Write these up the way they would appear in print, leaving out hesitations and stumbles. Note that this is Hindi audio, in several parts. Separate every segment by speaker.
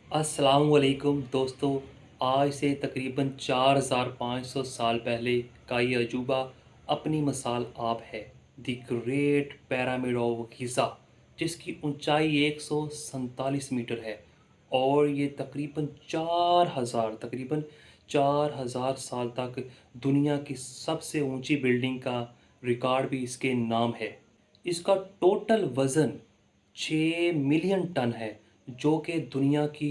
Speaker 1: अस्सलामुअलैकुम दोस्तों। आज से तकरीबन 4500 साल पहले का ये अजूबा अपनी मिसाल आप है। The great pyramid of Giza, जिसकी ऊंचाई 147 मीटर है और ये तकरीबन 4000 साल तक दुनिया की सबसे ऊंची बिल्डिंग का रिकॉर्ड भी इसके नाम है। इसका टोटल वज़न 6 मिलियन टन है, जो कि दुनिया की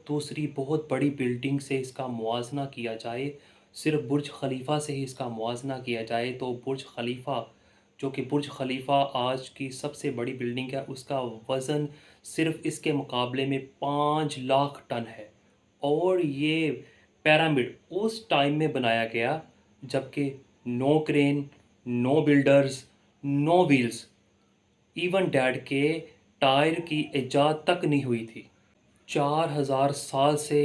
Speaker 1: दूसरी बहुत बड़ी बिल्डिंग से इसका मुआवजना किया जाए, सिर्फ बुर्ज खलीफा से ही इसका मुआवजना किया जाए तो बुर्ज खलीफा, जो कि बुर्ज खलीफा आज की सबसे बड़ी बिल्डिंग है, उसका वज़न सिर्फ इसके मुकाबले में 5 लाख टन है। और ये पिरामिड उस टाइम में बनाया गया जबकि no crane, no builders, no wheels, even डैड के टायर की इजाद तक नहीं हुई थी। 4000 साल से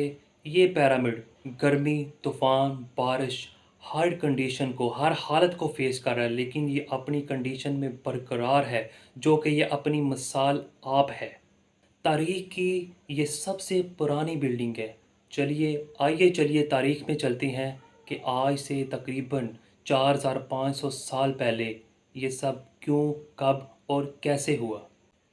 Speaker 1: ये पिरामिड गर्मी, तूफान, बारिश, हर कंडीशन को, हर हालत को फेस कर रहा है, लेकिन ये अपनी कंडीशन में बरकरार है, जो कि ये अपनी मिसाल आप है। तारीख की ये सबसे पुरानी बिल्डिंग है। चलिए तारीख में चलते हैं कि आज से तकरीबन 4500 साल पहले ये सब क्यों, कब और कैसे हुआ।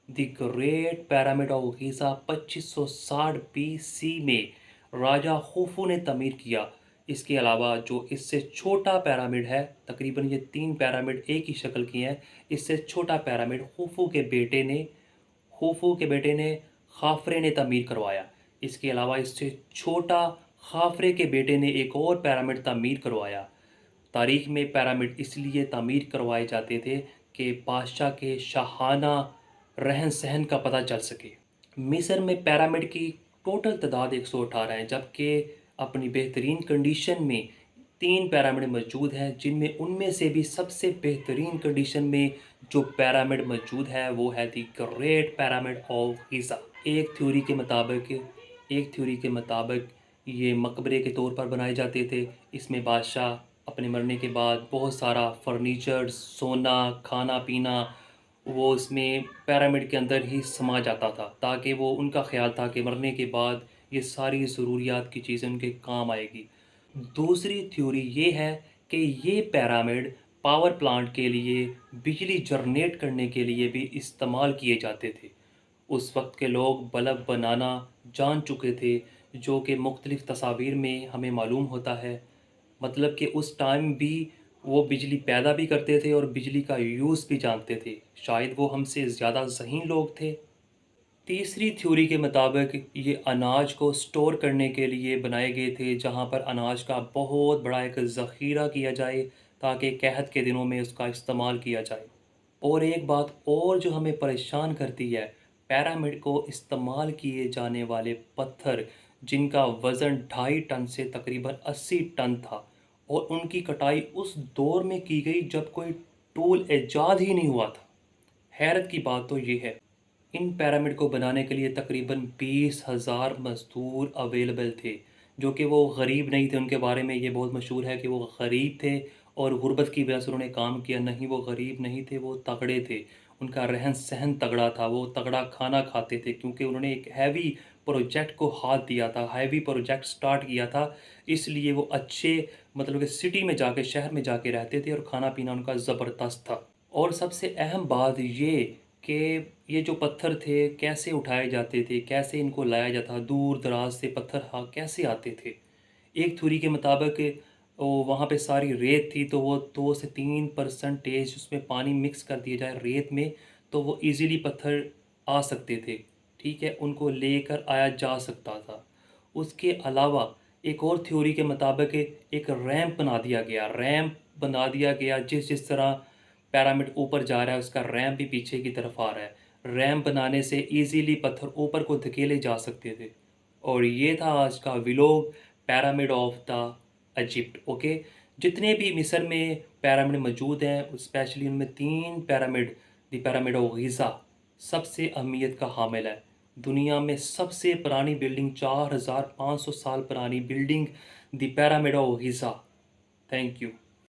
Speaker 1: The great pyramid of Giza 2560 BC में राजा खुफू ने तमीर किया। इसके अलावा जो इससे छोटा पिरामिड है, तकरीबन ये 3 पिरामिड एक ही शक्ल की हैं। इससे छोटा पिरामिड खुफू के बेटे ने खाफरे ने तमीर करवाया। इसके अलावा इससे छोटा खाफरे के बेटे ने एक और पिरामिड तमीर करवाया। तारीख में पिरामिड इसलिए तमीर करवाए जाते थे कि बादशाह के शाहाना रहन सहन का पता चल सके। मिस्र में पिरामिड की टोटल तादाद 118 है, जबकि अपनी बेहतरीन कंडीशन में 3 पिरामिड मौजूद हैं, जिनमें उनमें से भी सबसे बेहतरीन कंडीशन में जो पिरामिड मौजूद है वो है the great pyramid of Giza. एक थ्योरी के मुताबिक ये मकबरे के तौर पर बनाए जाते थे। इसमें बादशाह अपने मरने के बाद बहुत सारा फर्नीचर, सोना, खाना पीना वो इसमें पिरामिड के अंदर ही समा जाता था, ताकि वो, उनका ख्याल था कि मरने के बाद ये सारी ज़रूरियात की चीज़ें उनके काम आएगी। दूसरी थ्योरी ये है कि ये पिरामिड पावर प्लांट के लिए, बिजली जनरेट करने के लिए भी इस्तेमाल किए जाते थे। उस वक्त के लोग बल्ब बनाना जान चुके थे, जो कि मुख्तलिफ़ तस्वीर में हमें मालूम होता है। मतलब कि उस टाइम भी वो बिजली पैदा भी करते थे और बिजली का यूज़ भी जानते थे। शायद वो हमसे ज़्यादा ज़हीन लोग थे। तीसरी थ्योरी के मुताबिक ये अनाज को स्टोर करने के लिए बनाए गए थे, जहाँ पर अनाज का बहुत बड़ा एक ज़ख़ीरा किया जाए, ताकि कहत के दिनों में उसका इस्तेमाल किया जाए। और एक बात और जो हमें परेशान करती है, पिरामिड को इस्तेमाल किए जाने वाले पत्थर, जिनका वज़न 2.5 टन से तकरीबन 80 टन था, और उनकी कटाई उस दौर में की गई जब कोई टूल ईजाद ही नहीं हुआ था। हैरत की बात तो ये है, इन पिरामिड को बनाने के लिए तकरीबन 20,000 मज़दूर अवेलेबल थे, जो कि वो गरीब नहीं थे। उनके बारे में ये बहुत मशहूर है कि वो गरीब थे और गुर्बत की वजह से उन्होंने काम किया। नहीं, वो गरीब नहीं थे, वो तगड़े थे। उनका रहन सहन तगड़ा था, वो तगड़ा खाना खाते थे, क्योंकि उन्होंने एक हैवी प्रोजेक्ट को हाथ दिया था, हैवी प्रोजेक्ट स्टार्ट किया था। इसलिए वो अच्छे, मतलब कि सिटी में जाके, शहर में जाके रहते थे और खाना पीना उनका ज़बरदस्त था। और सबसे अहम बात ये कि ये जो पत्थर थे कैसे उठाए जाते थे, कैसे इनको लाया जाता, दूर दराज से पत्थर हाँ कैसे आते थे। एक थ्योरी के मुताबिक वो वहाँ पे सारी रेत थी, तो वो 2 से 3% उसमें पानी मिक्स कर दिया जाए रेत में, तो वो इजीली पत्थर आ सकते थे। ठीक है, उनको लेकर आया जा सकता था। उसके अलावा एक और थ्योरी के मुताबिक एक रैंप बना दिया गया, जिस जिस तरह पिरामिड ऊपर जा रहा है उसका रैंप भी पीछे की तरफ आ रहा है। रैंप बनाने से इजीली पत्थर ऊपर को धकेले जा सकते थे। और ये था आज का vlog, pyramid of the Egypt. Okay, जितने भी मिस्र में पिरामिड मौजूद हैं, स्पेशली उनमें 3 pyramid, the pyramid of Giza सबसे अहमियत का हामिल है। दुनिया में सबसे पुरानी बिल्डिंग, 4500 साल पुरानी building, the pyramid of Giza. Thank you.